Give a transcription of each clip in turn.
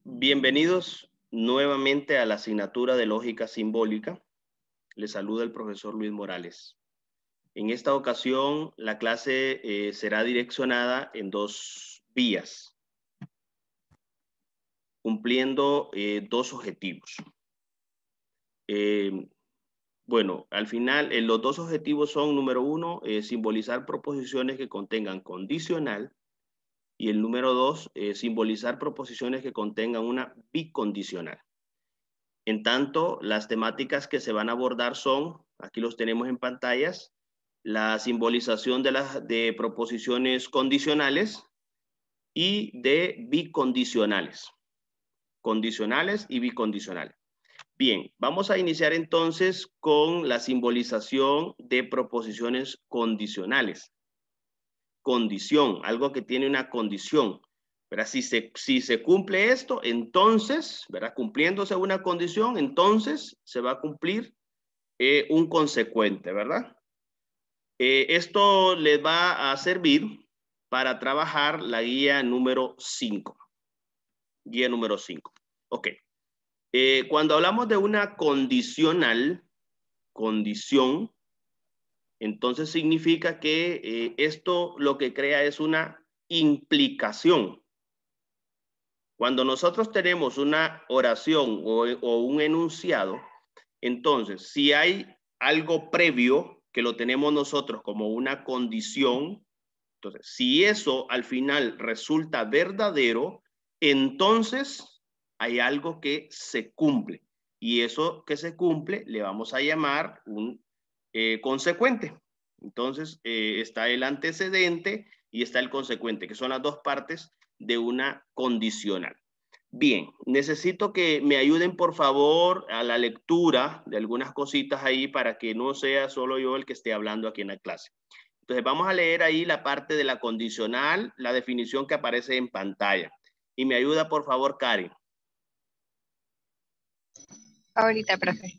Bienvenidos nuevamente a la asignatura de lógica simbólica. Les saluda el profesor Luis Morales. En esta ocasión, la clase será direccionada en dos vías, cumpliendo dos objetivos. Bueno, al final, los dos objetivos son, número uno, simbolizar proposiciones que contengan condicional, y el número dos, simbolizar proposiciones que contengan una bicondicional. En tanto, las temáticas que se van a abordar son, aquí los tenemos en pantallas, la simbolización de proposiciones condicionales y de bicondicionales. Condicionales y bicondicionales. Bien, vamos a iniciar entonces con la simbolización de proposiciones condicionales. Condición, algo que tiene una condición. ¿Verdad? Si se cumple esto, entonces, ¿verdad? Cumpliéndose una condición, entonces se va a cumplir un consecuente, ¿verdad? Esto les va a servir para trabajar la guía número 5. Guía número 5. Ok. Cuando hablamos de una condicional, condición, entonces significa que esto lo que crea es una implicación. Cuando nosotros tenemos una oración o un enunciado, entonces, si hay algo previo que lo tenemos nosotros como una condición, entonces, si eso al final resulta verdadero, entonces hay algo que se cumple. Y eso que se cumple le vamos a llamar un consecuente. Entonces, está el antecedente y está el consecuente, que son las dos partes de una condicional. Bien, necesito que me ayuden por favor a la lectura de algunas cositas ahí para que no sea solo yo el que esté hablando aquí en la clase. Entonces vamos a leer ahí la parte de la condicional, la definición que aparece en pantalla. Y me ayuda por favor Karen. Ahorita, profe.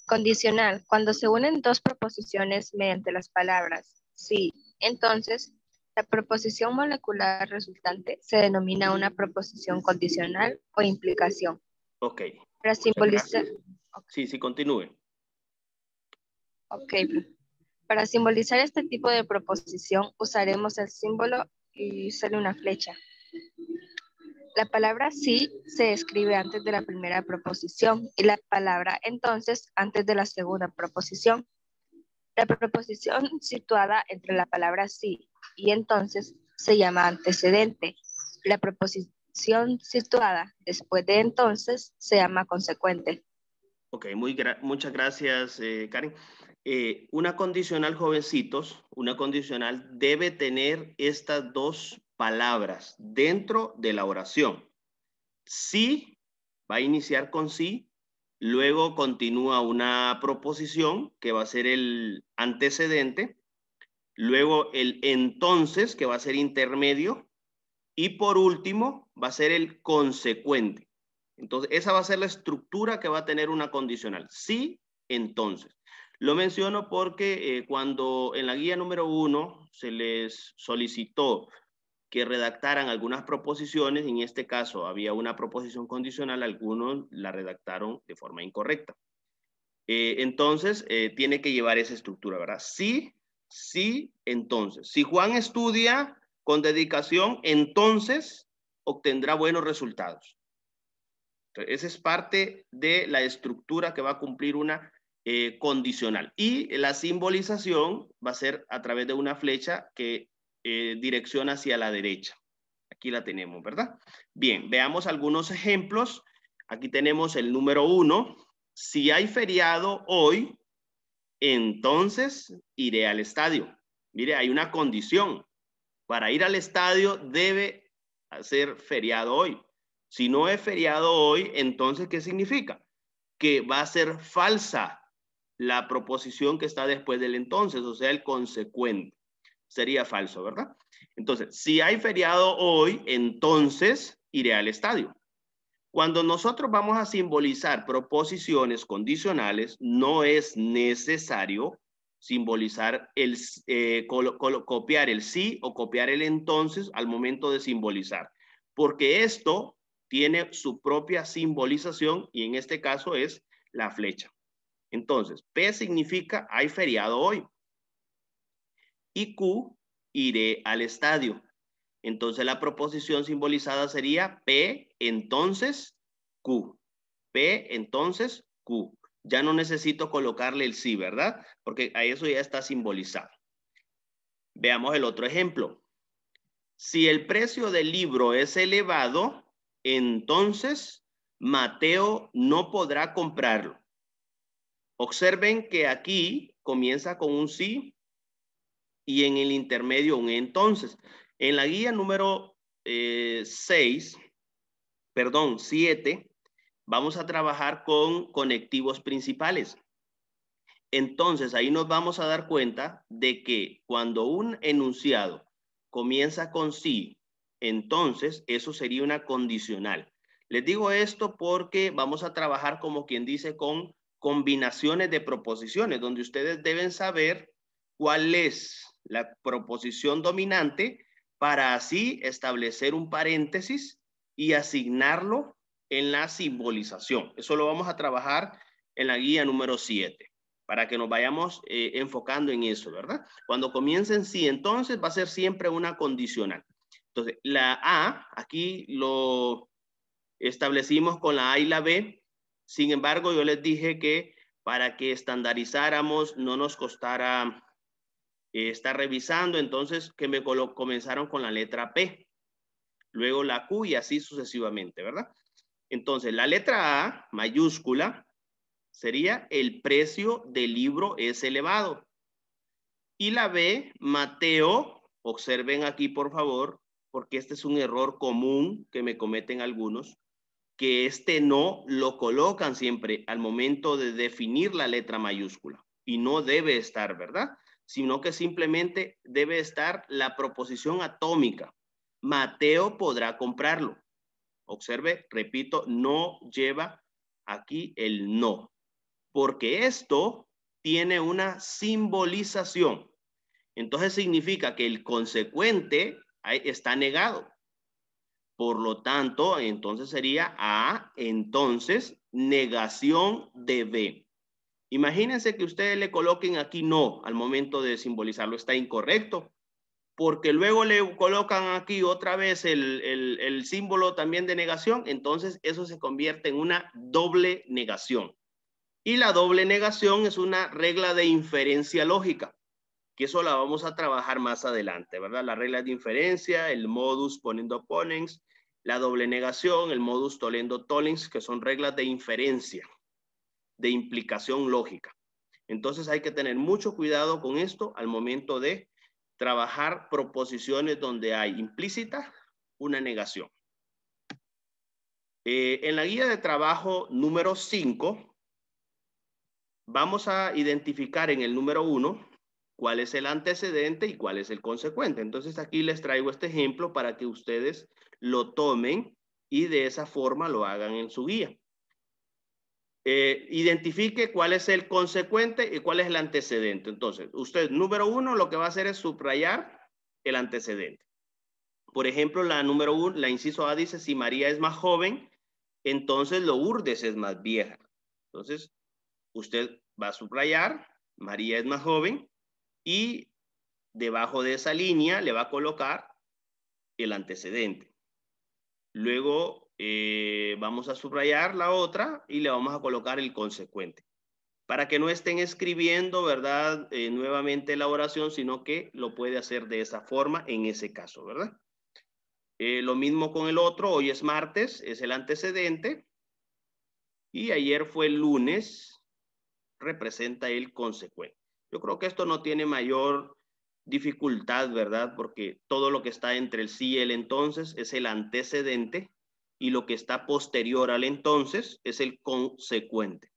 Condicional, cuando se unen dos proposiciones mediante las palabras sí, entonces, la proposición molecular resultante se denomina una proposición condicional o implicación. Ok. Para simbolizar... Okay. Sí, continúe. Ok, para simbolizar este tipo de proposición usaremos el símbolo y sale una flecha. La palabra sí se escribe antes de la primera proposición y la palabra entonces antes de la segunda proposición. La proposición situada entre la palabra sí y entonces se llama antecedente. La proposición situada después de entonces se llama consecuente. Ok, muchas gracias, Karen. Una condicional, jovencitos, una condicional debe tener estas dos palabras dentro de la oración. Sí, va a iniciar con sí, luego continúa una proposición que va a ser el antecedente, luego el entonces, que va a ser intermedio, y por último va a ser el consecuente. Entonces, esa va a ser la estructura que va a tener una condicional. Sí, entonces. Lo menciono porque cuando en la guía número 1 se les solicitó que redactaran algunas proposiciones, en este caso había una proposición condicional, algunos la redactaron de forma incorrecta. Entonces, tiene que llevar esa estructura, ¿verdad? Sí, sí, entonces. Si Juan estudia con dedicación, entonces obtendrá buenos resultados. Entonces, esa es parte de la estructura que va a cumplir una condicional. Y la simbolización va a ser a través de una flecha que direcciona hacia la derecha. Aquí la tenemos, ¿verdad? Bien, veamos algunos ejemplos. Aquí tenemos el número 1. Si hay feriado hoy, entonces iré al estadio. Mire, hay una condición. Para ir al estadio debe ser feriado hoy. Si no es feriado hoy, entonces, ¿qué significa? Que va a ser falsa la proposición que está después del entonces, o sea, el consecuente. Sería falso, ¿verdad? Entonces, si hay feriado hoy, entonces iré al estadio. Cuando nosotros vamos a simbolizar proposiciones condicionales, no es necesario simbolizar copiar el sí o copiar el entonces al momento de simbolizar, porque esto tiene su propia simbolización y en este caso es la flecha. Entonces, P significa hay feriado hoy. Y Q, iré al estadio. Entonces la proposición simbolizada sería P, entonces Q. P, entonces Q. Ya no necesito colocarle el sí, ¿verdad? Porque a eso ya está simbolizado. Veamos el otro ejemplo. Si el precio del libro es elevado, entonces Mateo no podrá comprarlo. Observen que aquí comienza con un sí y en el intermedio un entonces. En la guía número 7, vamos a trabajar con conectivos principales. Entonces, ahí nos vamos a dar cuenta de que cuando un enunciado comienza con sí, entonces eso sería una condicional. Les digo esto porque vamos a trabajar, como quien dice, con combinaciones de proposiciones, donde ustedes deben saber cuál es la proposición dominante para así establecer un paréntesis y asignarlo en la simbolización. Eso lo vamos a trabajar en la guía número 7, para que nos vayamos enfocando en eso, ¿verdad? Cuando comiencen sí, entonces va a ser siempre una condicional. Entonces, la A, aquí lo establecimos con la A y la B. Sin embargo, yo les dije que para que estandarizáramos no nos costara estar revisando, entonces que me comenzaron con la letra P, luego la Q y así sucesivamente, ¿verdad? Entonces, la letra A, mayúscula, sería el precio del libro es elevado. Y la B, Mateo, observen aquí por favor, porque este es un error común que me cometen algunos, que este no lo colocan siempre al momento de definir la letra mayúscula. Y no debe estar, ¿verdad? Sino que simplemente debe estar la proposición atómica. Mateo podrá comprarlo. Observe, repito, no lleva aquí el no, porque esto tiene una simbolización. Entonces significa que el consecuente está negado. Por lo tanto, entonces sería A, entonces, negación de B. Imagínense que ustedes le coloquen aquí no al momento de simbolizarlo, está incorrecto, porque luego le colocan aquí otra vez el símbolo también de negación, entonces eso se convierte en una doble negación. Y la doble negación es una regla de inferencia lógica, que eso la vamos a trabajar más adelante, ¿verdad? La regla de inferencia, el modus ponendo ponens, la doble negación, el modus tollendo tollens, que son reglas de inferencia, de implicación lógica. Entonces hay que tener mucho cuidado con esto al momento de trabajar proposiciones donde hay implícita una negación. En la guía de trabajo número 5, vamos a identificar en el número 1 cuál es el antecedente y cuál es el consecuente. Entonces aquí les traigo este ejemplo para que ustedes lo tomen y de esa forma lo hagan en su guía. Identifique cuál es el consecuente y cuál es el antecedente. Entonces, usted, número 1, lo que va a hacer es subrayar el antecedente. Por ejemplo, la número 1, la inciso A dice, si María es más joven, entonces Lourdes es más vieja. Entonces, usted va a subrayar, María es más joven, y debajo de esa línea le va a colocar el antecedente. Luego vamos a subrayar la otra y le vamos a colocar el consecuente. Para que no estén escribiendo, ¿verdad? Nuevamente la oración, sino que lo puede hacer de esa forma en ese caso, ¿verdad? Lo mismo con el otro, hoy es martes, es el antecedente. Y ayer fue el lunes, representa el consecuente. Yo creo que esto no tiene mayor dificultad, ¿verdad? Porque todo lo que está entre el sí y el entonces es el antecedente y lo que está posterior al entonces es el consecuente,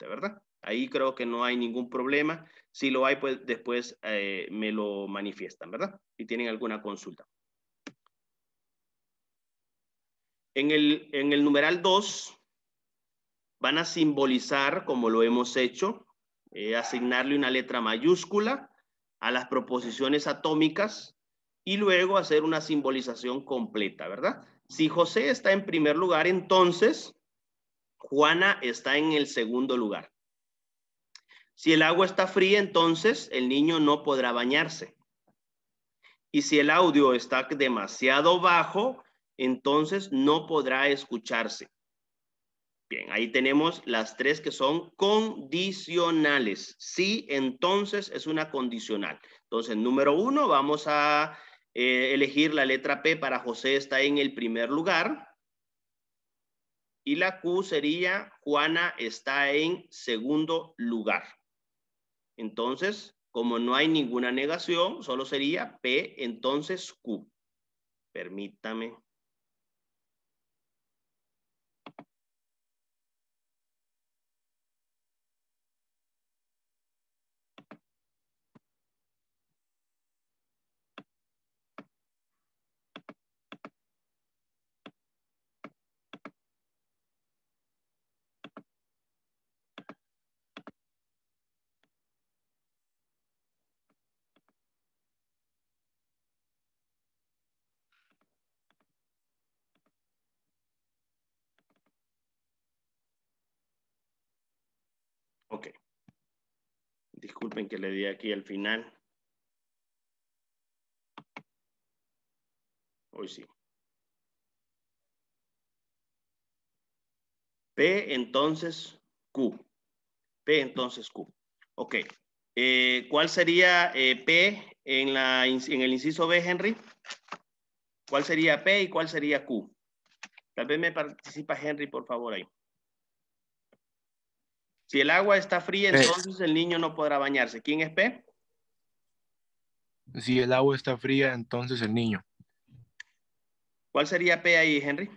¿verdad? Ahí creo que no hay ningún problema. Si lo hay, pues después me lo manifiestan, ¿verdad? Si tienen alguna consulta. En el numeral 2 van a simbolizar, como lo hemos hecho, asignarle una letra mayúscula a las proposiciones atómicas y luego hacer una simbolización completa, ¿verdad? Si José está en primer lugar, entonces Juana está en el segundo lugar. Si el agua está fría, entonces el niño no podrá bañarse. Y si el audio está demasiado bajo, entonces no podrá escucharse. Bien, ahí tenemos las tres que son condicionales. Sí, entonces es una condicional. Entonces, número 1, vamos a elegir la letra P para José está en el primer lugar. Y la Q sería Juana está en segundo lugar. Entonces, como no hay ninguna negación, solo sería P, entonces Q. Permítame. Ok. Disculpen que le di aquí al final. Hoy sí. P, entonces Q. P, entonces Q. Ok. ¿Cuál sería P en el inciso B, Henry? ¿Cuál sería P y cuál sería Q? Tal vez me participa Henry, por favor, ahí. Si el agua está fría, entonces el niño no podrá bañarse. ¿Quién es P? Si el agua está fría, entonces el niño. ¿Cuál sería P ahí, Henry?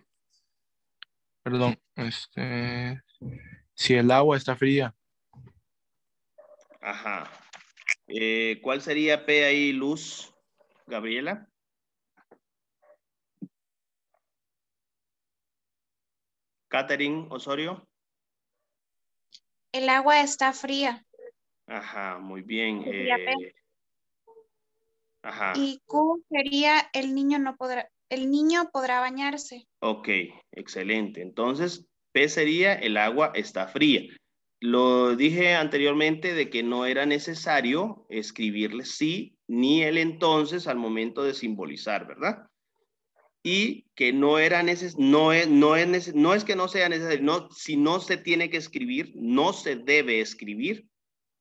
Perdón, si el agua está fría. Ajá. ¿Cuál sería P ahí, Luz? Gabriela. Catherine Osorio. El agua está fría. Ajá, muy bien. Sería P. Ajá. Y Q sería el niño podrá bañarse. Ok, excelente. Entonces, P sería el agua está fría. Lo dije anteriormente de que no era necesario escribirle sí ni el entonces al momento de simbolizar, ¿verdad? Y que no era necesario, no es que no sea necesario, no, si no se tiene que escribir, no se debe escribir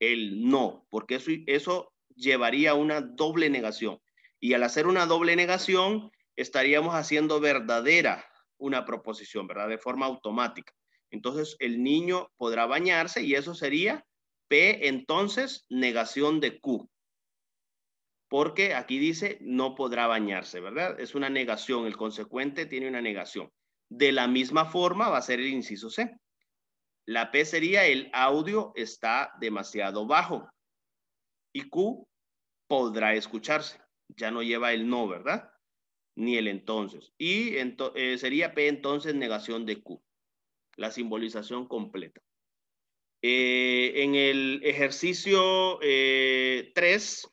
el no, porque eso llevaría a una doble negación. Y al hacer una doble negación, estaríamos haciendo verdadera una proposición, ¿verdad? De forma automática. Entonces, el niño podrá bañarse y eso sería P, entonces, negación de Q. Porque aquí dice no podrá bañarse, ¿verdad? Es una negación, el consecuente tiene una negación. De la misma forma va a ser el inciso C. La P sería el audio está demasiado bajo. Y Q podrá escucharse. Ya no lleva el no, ¿verdad? Ni el entonces. Y sería P entonces negación de Q. La simbolización completa. En el ejercicio 3,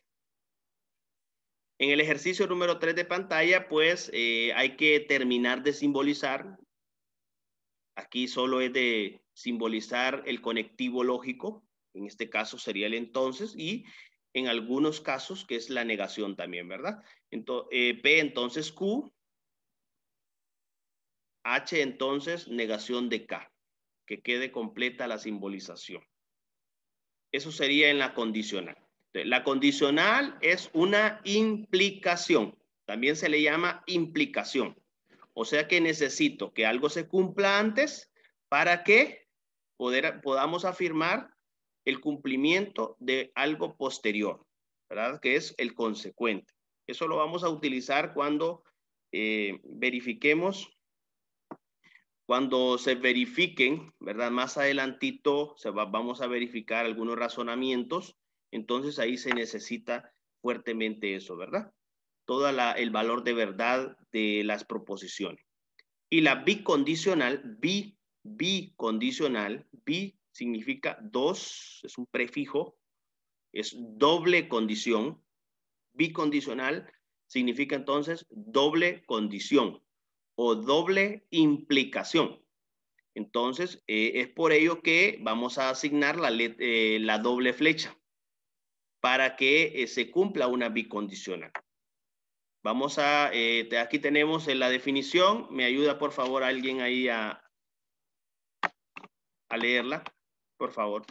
en el ejercicio número 3 de pantalla, pues hay que terminar de simbolizar. Aquí solo es de simbolizar el conectivo lógico. En este caso sería el entonces y en algunos casos que es la negación también, ¿verdad? Entonces, P entonces Q. H entonces negación de K. Que quede completa la simbolización. Eso sería en la condicional. La condicional es una implicación. También se le llama implicación. O sea que necesito que algo se cumpla antes para que podamos afirmar el cumplimiento de algo posterior, ¿verdad? Que es el consecuente. Eso lo vamos a utilizar cuando verifiquemos, cuando se verifiquen, ¿verdad? Más adelantito vamos a verificar algunos razonamientos, entonces ahí se necesita fuertemente eso, ¿verdad? Todo el valor de verdad de las proposiciones. Y la bicondicional, bicondicional, bi significa dos, es un prefijo, es doble condición. Bicondicional significa entonces doble condición o doble implicación. Entonces, es por ello que vamos a asignar la doble flecha para que se cumpla una bicondicional. Vamos a, aquí tenemos la definición. ¿Me ayuda por favor alguien ahí a leerla? Por favor.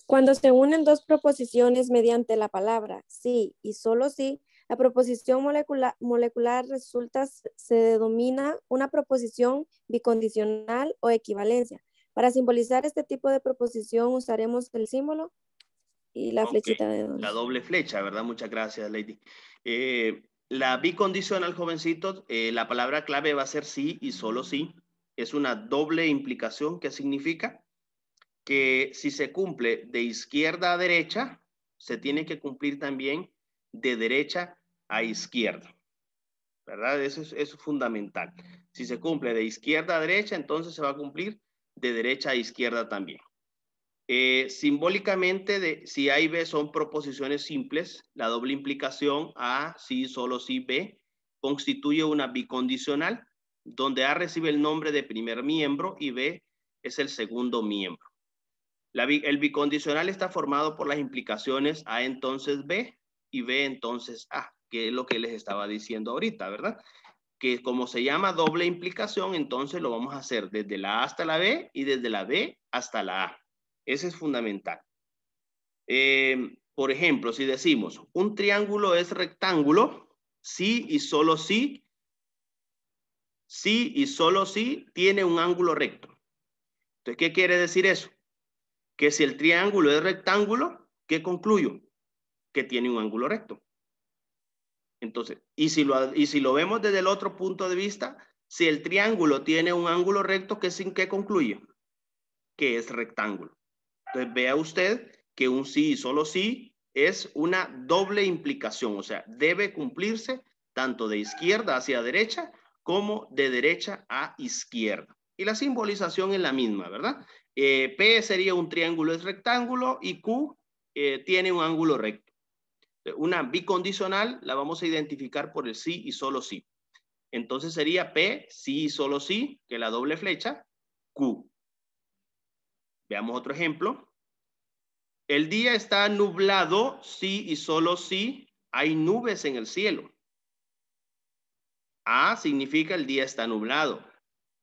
Cuando se unen dos proposiciones mediante la palabra sí y solo sí, la proposición molecular resulta, se denomina una proposición bicondicional o equivalencia. Para simbolizar este tipo de proposición usaremos el símbolo y la flechita de la doble flecha, ¿verdad? Muchas gracias, Lady. La bicondicional, jovencitos, la palabra clave va a ser sí y solo sí. Es una doble implicación. ¿Qué significa? Que si se cumple de izquierda a derecha, se tiene que cumplir también de derecha a izquierda, ¿verdad? Eso es fundamental. Si se cumple de izquierda a derecha, entonces se va a cumplir de derecha a izquierda también. Simbólicamente, si A y B son proposiciones simples, la doble implicación A, sí, solo sí, B, constituye una bicondicional, donde A recibe el nombre de primer miembro y B es el segundo miembro. El bicondicional está formado por las implicaciones A entonces B y B entonces A, que es lo que les estaba diciendo ahorita, ¿verdad? Que como se llama doble implicación, entonces lo vamos a hacer desde la A hasta la B y desde la B hasta la A. Ese es fundamental. Por ejemplo, si decimos un triángulo es rectángulo, sí y solo sí y solo sí tiene un ángulo recto. Entonces, ¿qué quiere decir eso? Que si el triángulo es rectángulo, ¿qué concluyo? Que tiene un ángulo recto. Entonces, y si lo vemos desde el otro punto de vista, si el triángulo tiene un ángulo recto, ¿qué concluye? Que es rectángulo. Entonces, vea usted que un sí y solo sí es una doble implicación, o sea, debe cumplirse tanto de izquierda hacia derecha como de derecha a izquierda. Y la simbolización es la misma, ¿verdad? P sería un triángulo es rectángulo y Q tiene un ángulo recto. Una bicondicional la vamos a identificar por el sí y solo sí. Entonces sería P, sí y solo sí, que la doble flecha, Q. Veamos otro ejemplo. El día está nublado, sí y solo sí, hay nubes en el cielo. A significa el día está nublado.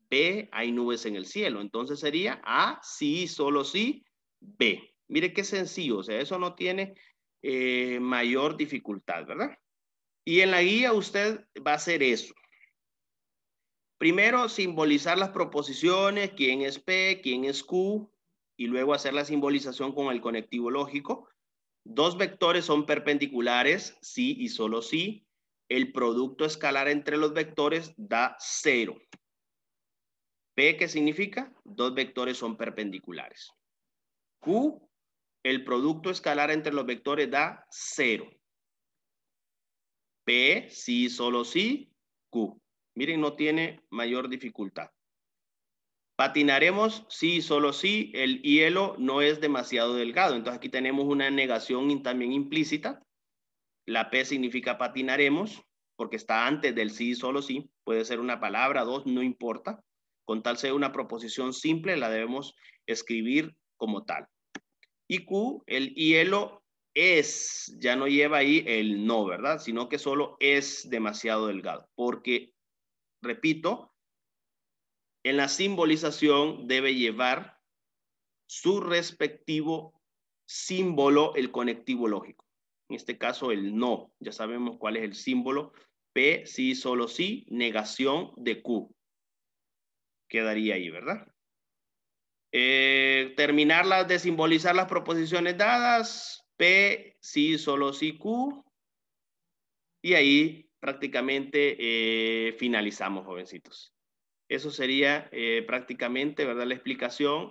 B, hay nubes en el cielo. Entonces sería A, sí, solo sí, B. Mire qué sencillo, o sea, eso no tiene mayor dificultad, ¿verdad? Y en la guía usted va a hacer eso. Primero, simbolizar las proposiciones, quién es P, quién es Q, y luego hacer la simbolización con el conectivo lógico. Dos vectores son perpendiculares, sí y solo sí. El producto escalar entre los vectores da 0. P, ¿qué significa? Dos vectores son perpendiculares. Q, el producto escalar entre los vectores da 0. P, sí, solo sí, Q. Miren, no tiene mayor dificultad. Patinaremos, sí, solo sí, el hielo no es demasiado delgado. Entonces aquí tenemos una negación también implícita. La P significa patinaremos, porque está antes del sí, solo sí. Puede ser una palabra, dos, no importa. Con tal sea una proposición simple, la debemos escribir como tal. Y Q, el hielo es, ya no lleva ahí el no, ¿verdad? Sino que solo es demasiado delgado. Porque, repito, en la simbolización debe llevar su respectivo símbolo, el conectivo lógico. En este caso, el no. Ya sabemos cuál es el símbolo. P, sí, solo sí, negación de Q. Quedaría ahí, ¿verdad? Terminar de simbolizar las proposiciones dadas. P, sí, solo sí, Q. Y ahí prácticamente finalizamos, jovencitos. Eso sería prácticamente, ¿verdad? La explicación